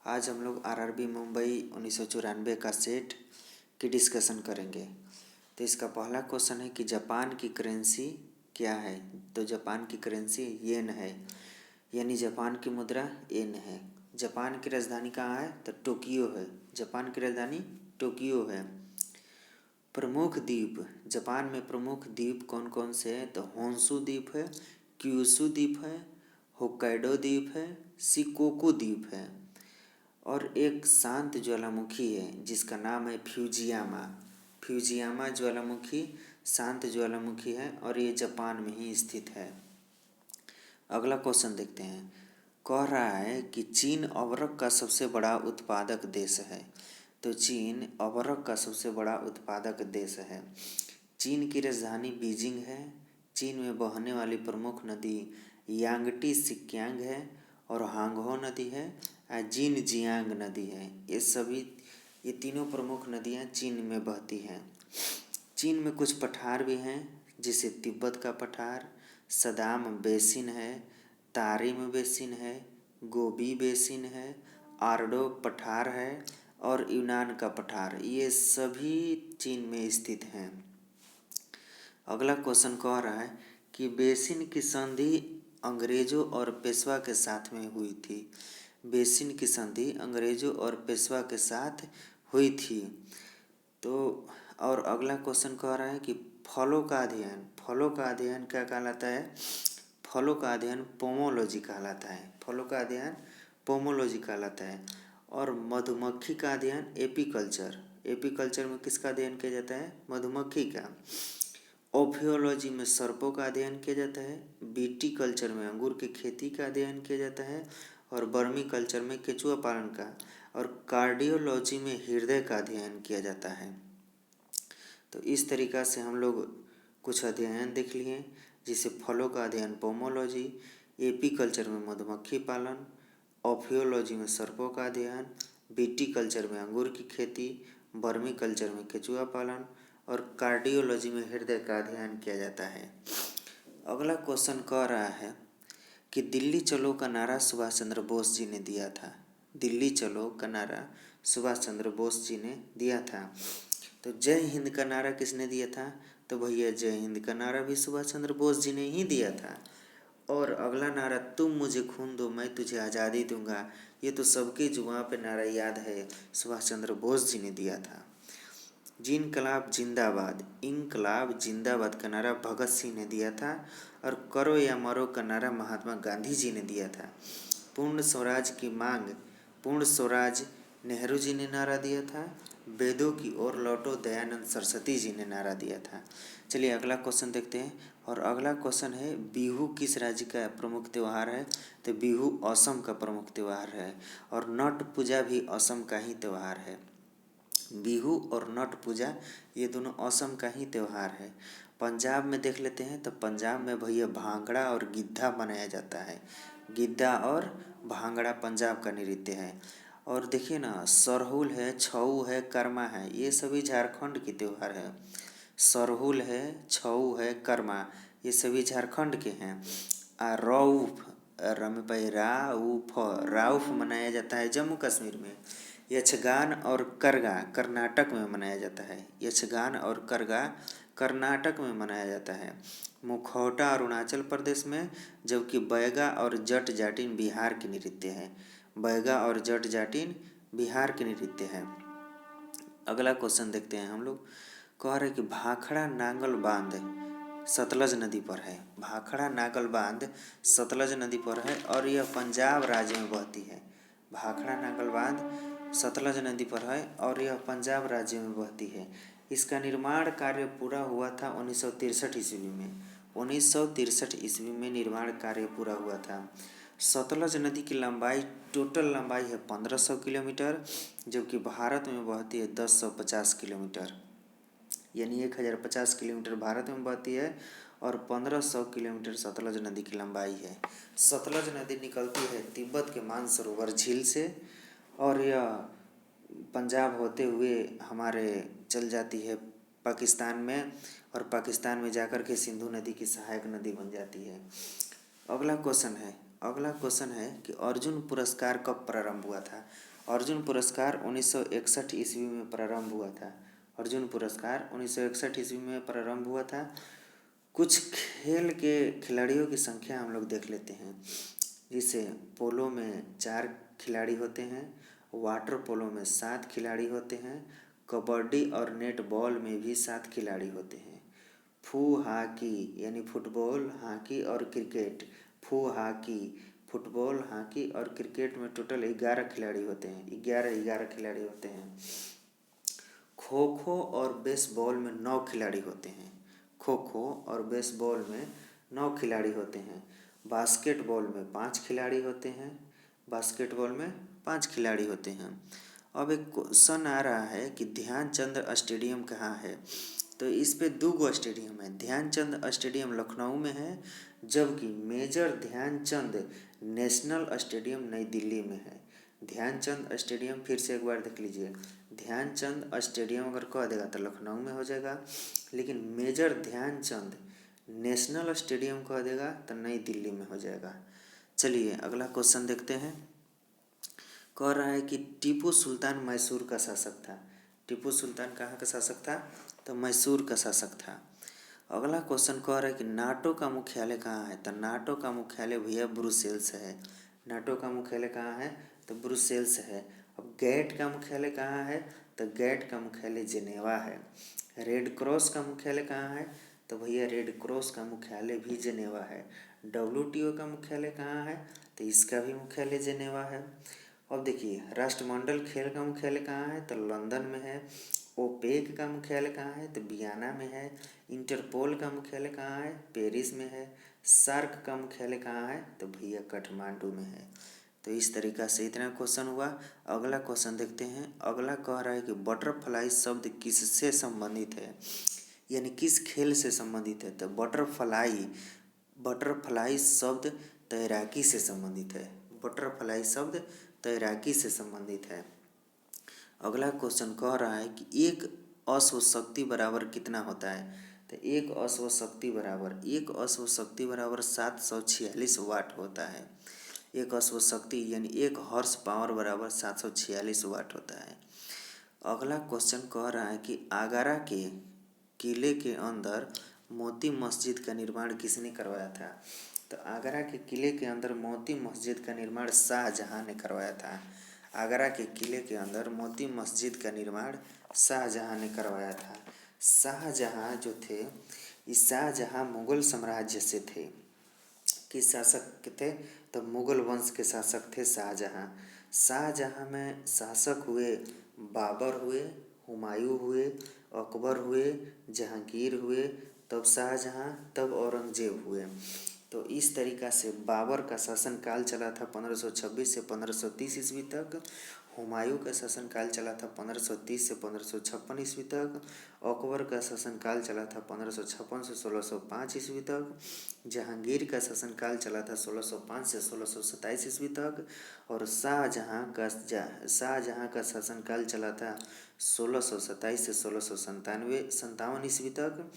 आज हम लोग आरआरबी मुंबई 1994 का सेट की डिस्कशन करेंगे। तो इसका पहला क्वेश्चन है कि जापान की करेंसी क्या है। तो जापान की करेंसी येन है, यानी जापान की मुद्रा येन है। जापान की राजधानी कहाँ है? तो टोक्यो है। जापान की राजधानी टोक्यो है। प्रमुख द्वीप, जापान में प्रमुख द्वीप कौन कौन से हैं? तो होन्शु द्वीप है, क्यूशु द्वीप है, होक्काइडो द्वीप है, शिकोकू द्वीप है और एक शांत ज्वालामुखी है जिसका नाम है फ्यूजियामा। फ्यूजियामा ज्वालामुखी शांत ज्वालामुखी है और ये जापान में ही स्थित है। अगला क्वेश्चन देखते हैं। कह रहा है कि चीन अबरक का सबसे बड़ा उत्पादक देश है। तो चीन अबरक का सबसे बड़ा उत्पादक देश है। चीन की राजधानी बीजिंग है। चीन में बहने वाली प्रमुख नदी यांगटी सिक्यांग है और हांगहो नदी है, जिनजियांग नदी है। ये तीनों प्रमुख नदियाँ चीन में बहती हैं। चीन में कुछ पठार भी हैं, जैसे तिब्बत का पठार, सदाम बेसिन है, तारिम बेसिन है, गोबी बेसिन है, आर्डो पठार है और यूनान का पठार। ये सभी चीन में स्थित हैं। अगला क्वेश्चन कह रहा है कि बेसिन की संधि अंग्रेजों और पेशवा के साथ में हुई थी। बेसिन की संधि अंग्रेजों और पेशवा के साथ हुई थी। तो और अगला क्वेश्चन कह रहा है कि फलों का अध्ययन क्या कहलाता है? फलों का अध्ययन पोमोलॉजी कहलाता है। फलों का अध्ययन पोमोलॉजी कहलाता है। और मधुमक्खी का अध्ययन एपीकल्चर में किसका अध्ययन किया जाता है? मधुमक्खी का। ओफियोलॉजी में सर्पों का अध्ययन किया जाता है। बीटी कल्चर में अंगूर की खेती का अध्ययन किया जाता है और बर्मी कल्चर में केचुआ पालन का और कार्डियोलॉजी में हृदय का अध्ययन किया जाता है। तो इस तरीक़ा से हम लोग कुछ अध्ययन देख लिए, जिसे फलों का अध्ययन पोमोलॉजी, एपी कल्चर में मधुमक्खी पालन, ओफियोलॉजी में सर्पों का अध्ययन, बीटी कल्चर में अंगूर की खेती, बर्मी कल्चर में केचुआ पालन और कार्डियोलॉजी में हृदय का अध्ययन किया जाता है। अगला क्वेश्चन कह रहा है कि दिल्ली चलो का नारा सुभाष चंद्र बोस जी ने दिया था। दिल्ली चलो का नारा सुभाष चंद्र बोस जी ने दिया था। तो जय हिंद का नारा किसने दिया था? तो भैया जय हिंद का नारा भी सुभाष चंद्र बोस जी ने ही दिया था। और अगला नारा तुम मुझे खून दो मैं तुझे आज़ादी दूंगा, ये तो सबके जुबां पे नारा याद है, सुभाष चंद्र बोस जी ने दिया था। इनकलाब जिंदाबाद का नारा भगत सिंह ने दिया था और करो या मरो का नारा महात्मा गांधी जी ने दिया था। पूर्ण स्वराज नेहरू जी ने नारा दिया था। वेदों की ओर लौटो दयानंद सरस्वती जी ने नारा दिया था। चलिए अगला क्वेश्चन देखते हैं। और अगला क्वेश्चन है बिहू किस राज्य का प्रमुख त्यौहार है? तो बिहू असम का प्रमुख त्यौहार है और नट पूजा भी असम का ही त्यौहार है। बिहू और नट पूजा ये दोनों असम का ही त्यौहार है। पंजाब में देख लेते हैं। तो पंजाब में भैया भांगड़ा और गिद्धा मनाया जाता है। गिद्धा और भांगड़ा पंजाब का नृत्य है। और देखिए ना, सरहुल है, छऊ है, कर्मा है, ये सभी झारखंड के त्यौहार है। सरहुल है, छऊ है, कर्मा ये सभी झारखंड के हैं। राउफ मनाया जाता है जम्मू कश्मीर में। यक्षगान और करगा कर्नाटक में मनाया जाता है। यक्षगान और करगा कर्नाटक में मनाया जाता है। मुखौटा अरुणाचल प्रदेश में, जबकि बैगा और जट जाटिन बिहार के नृत्य है। बैगा और जट जाटिन बिहार के नृत्य है। अगला क्वेश्चन देखते हैं हम लोग। कह रहे कि भाखड़ा नांगल बांध सतलज नदी पर है। भाखड़ा नांगल बांध सतलज नदी पर है और यह पंजाब राज्य में बहती है। भाखड़ा नांगल बांध सतलज नदी पर है और यह पंजाब राज्य में बहती है। इसका निर्माण कार्य पूरा हुआ था 1963 ईस्वी में। 1963 ईस्वी में निर्माण कार्य पूरा हुआ था। सतलज नदी की टोटल लंबाई है 1500 किलोमीटर, जबकि भारत में बहती है 1050 किलोमीटर, यानी 1050 किलोमीटर भारत में बहती है और 1500 किलोमीटर सतलज नदी की लंबाई है। सतलज नदी निकलती है तिब्बत के मानसरोवर झील से और यह पंजाब होते हुए हमारे चल जाती है पाकिस्तान में और पाकिस्तान में जाकर के सिंधु नदी की सहायक नदी बन जाती है। अगला क्वेश्चन है कि अर्जुन पुरस्कार कब प्रारंभ हुआ था? अर्जुन पुरस्कार 1961 ईस्वी में प्रारंभ हुआ था। अर्जुन पुरस्कार 1961 ईस्वी में प्रारंभ हुआ था। कुछ खेल के खिलाड़ियों की संख्या हम लोग देख लेते हैं। जिसे पोलो में 4 खिलाड़ी होते हैं, वाटर पोलो में 7 खिलाड़ी होते हैं, कबड्डी और नेट बॉल में भी 7 खिलाड़ी होते हैं। फू हॉकी यानी फुटबॉल, हॉकी और क्रिकेट, फू हॉकी, फुटबॉल, हॉकी और क्रिकेट में टोटल 11 खिलाड़ी होते हैं। 11 खिलाड़ी होते हैं। खो खो और बेसबॉल में 9 खिलाड़ी होते हैं। खो खो और बेसबॉल में 9 खिलाड़ी होते हैं। बास्केटबॉल में 5 खिलाड़ी होते हैं। बास्केटबॉल में 5 खिलाड़ी होते हैं। अब एक क्वेश्चन आ रहा है कि ध्यानचंद स्टेडियम कहाँ है। तो इस पे 2 स्टेडियम है। ध्यानचंद स्टेडियम लखनऊ में है, जबकि मेजर ध्यानचंद नेशनल स्टेडियम नई दिल्ली में है। ध्यानचंद स्टेडियम फिर से एक बार देख लीजिए। ध्यानचंद स्टेडियम अगर कह देगा तो लखनऊ में हो जाएगा, लेकिन मेजर ध्यानचंद नेशनल स्टेडियम कह देगा तो नई दिल्ली में हो जाएगा। चलिए अगला क्वेश्चन देखते हैं। कह रहा है कि टीपू सुल्तान मैसूर का शासक था। टीपू सुल्तान कहाँ का शासक था? तो मैसूर का शासक था। अगला क्वेश्चन कह रहा है कि नाटो का मुख्यालय कहाँ है। तो नाटो का मुख्यालय भैया ब्रुसेल्स है। नाटो का मुख्यालय कहाँ है? तो ब्रुसेल्स है। अब गैट का मुख्यालय कहाँ है? तो गैट का मुख्यालय जेनेवा है। रेड क्रॉस का मुख्यालय कहाँ है? तो भैया रेड क्रॉस का मुख्यालय भी जेनेवा है। WTO का मुख्यालय कहाँ है? तो इसका भी मुख्यालय जेनेवा है। अब देखिए राष्ट्रमंडल खेल का मुख्यालय कहाँ है? तो लंदन में है। ओपेक का मुख्यालय कहाँ है? तो वियना में है। इंटरपोल का मुख्यालय कहाँ है? पेरिस में है। सार्क का मुख्यालय कहाँ है? तो भैया काठमांडू में है। तो इस तरीका से इतना क्वेश्चन हुआ। अगला क्वेश्चन देखते हैं। अगला कह रहा है कि बटरफ्लाई शब्द किससे संबंधित है, यानी किस खेल से संबंधित है। तो बटरफ्लाई शब्द तैराकी से संबंधित है। बटरफ्लाई शब्द तैराकी से संबंधित है। अगला क्वेश्चन कह रहा है कि एक अश्व शक्ति बराबर कितना होता है। तो एक अश्व शक्ति बराबर 746 वाट होता है। एक अश्व शक्ति यानी 1 हॉर्स पावर बराबर 746 वाट होता है। अगला क्वेश्चन कह रहा है कि आगरा के किले के अंदर मोती मस्जिद का निर्माण किसने करवाया था। तो आगरा के किले के अंदर मोती मस्जिद का निर्माण शाहजहां ने करवाया था। आगरा के किले के अंदर मोती मस्जिद का निर्माण शाहजहां ने करवाया था। शाहजहां जो थे, इस शाहजहां मुगल साम्राज्य से थे। किस शासक थे? तो मुगल वंश के शासक थे शाहजहां। शाहजहां में शासक हुए बाबर हुए, हुमायूं हुए, अकबर हुए, जहांगीर हुए, तब शाहजहां, तब औरंगजेब हुए। तो इस तरीका से बाबर का शासनकाल चला था 1526 से 1530 ईस्वी तक। हुमायूं का शासनकाल चला था 1530 से 1556 ईस्वी तक। अकबर का शासनकाल चला था 1556 से 1605 ईस्वी तक। जहांगीर का शासनकाल चला था 1605 से 1627 ईस्वी तक। और शाहजहां का शासनकाल चला था 1627 से 1657 ईस्वी तक।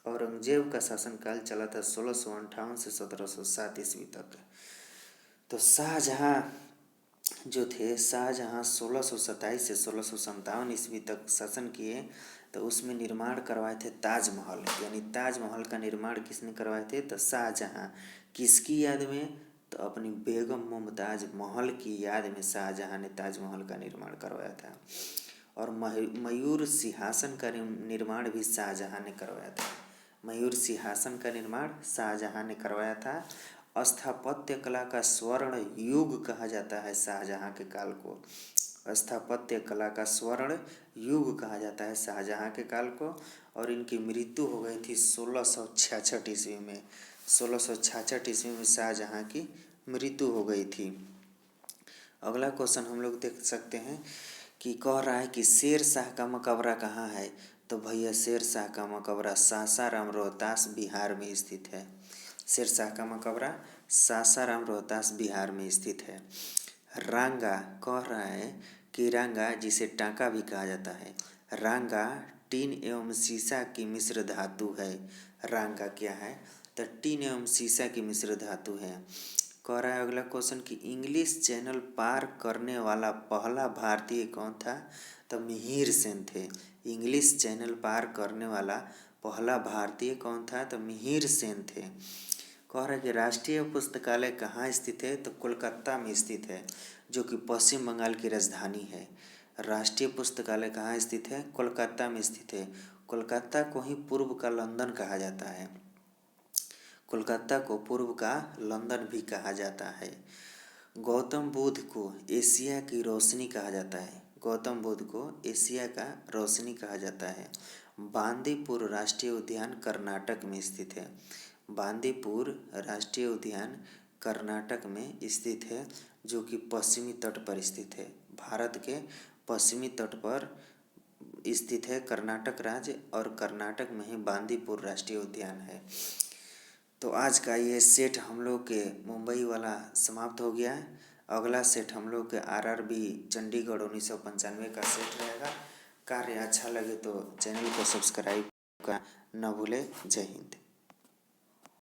औरंगजेब का शासनकाल चला था 1658 से 1707 ईस्वी तक। तो शाहजहां जो थे, शाहजहां 1627 से 1657 ईस्वी तक शासन किए। तो उसमें निर्माण करवाए थे ताजमहल, यानी ताजमहल का निर्माण किसने करवाए थे? तो शाहजहां। किसकी याद में? तो अपनी बेगम मुमताज महल की याद में शाहजहां ने ताजमहल का निर्माण करवाया था। और मयूर सिंहासन का निर्माण भी शाहजहां ने करवाया था। मयूर सिंहासन का निर्माण शाहजहां ने करवाया था। स्थापत्य कला का स्वर्ण युग कहा जाता है शाहजहां के काल को। स्थापत्य कला का स्वर्ण युग कहा जाता है शाहजहां के काल को। और इनकी मृत्यु हो गई थी 1666 ईस्वी में। 1666 ईस्वी में शाहजहां की मृत्यु हो गई थी। अगला क्वेश्चन हम लोग देख सकते हैं कि कह रहा है कि शेर शाह का मकबरा कहाँ है। तो भैया शेर शाह का मकबरा सासाराम रोहतास बिहार में स्थित है। शेर शाह का मकबरा सासाराम रोहतास बिहार में स्थित है। रांगा कह रहा है कि रांगा, जिसे टांका भी कहा जाता है, रांगा टीन एवं सीसा की मिश्र धातु है। रांगा क्या है? तो टीन एवं सीसा की मिश्र धातु है। कह रहा है अगला क्वेश्चन कि इंग्लिश चैनल पार करने वाला पहला भारतीय कौन था? तो मिहिर सेन थे। इंग्लिश चैनल पार करने वाला पहला भारतीय कौन था? तो मिहिर सेन थे। कह रहा है कि राष्ट्रीय पुस्तकालय कहाँ स्थित है? तो कोलकाता में स्थित है, जो कि पश्चिम बंगाल की राजधानी है। राष्ट्रीय पुस्तकालय कहाँ स्थित है? कोलकाता में स्थित है। कोलकाता को ही पूर्व का लंदन कहा जाता है। कोलकाता को पूर्व का लंदन भी कहा जाता है। गौतम बुद्ध को एशिया की रोशनी कहा जाता है। गौतम बुद्ध को एशिया का रोशनी कहा जाता है। बांदीपुर राष्ट्रीय उद्यान कर्नाटक में स्थित है। बांदीपुर राष्ट्रीय उद्यान कर्नाटक में स्थित है, जो कि पश्चिमी तट पर स्थित है। भारत के पश्चिमी तट पर स्थित है कर्नाटक राज्य, और कर्नाटक में ही बांदीपुर राष्ट्रीय उद्यान है। तो आज का ये सेट हम लोग के मुंबई वाला समाप्त हो गया है। अगला सेट हम लोग के आरआरबी चंडीगढ़ 1995 का सेट रहेगा। कार्य अच्छा लगे तो चैनल को सब्सक्राइब करना न भूले। जय हिंद।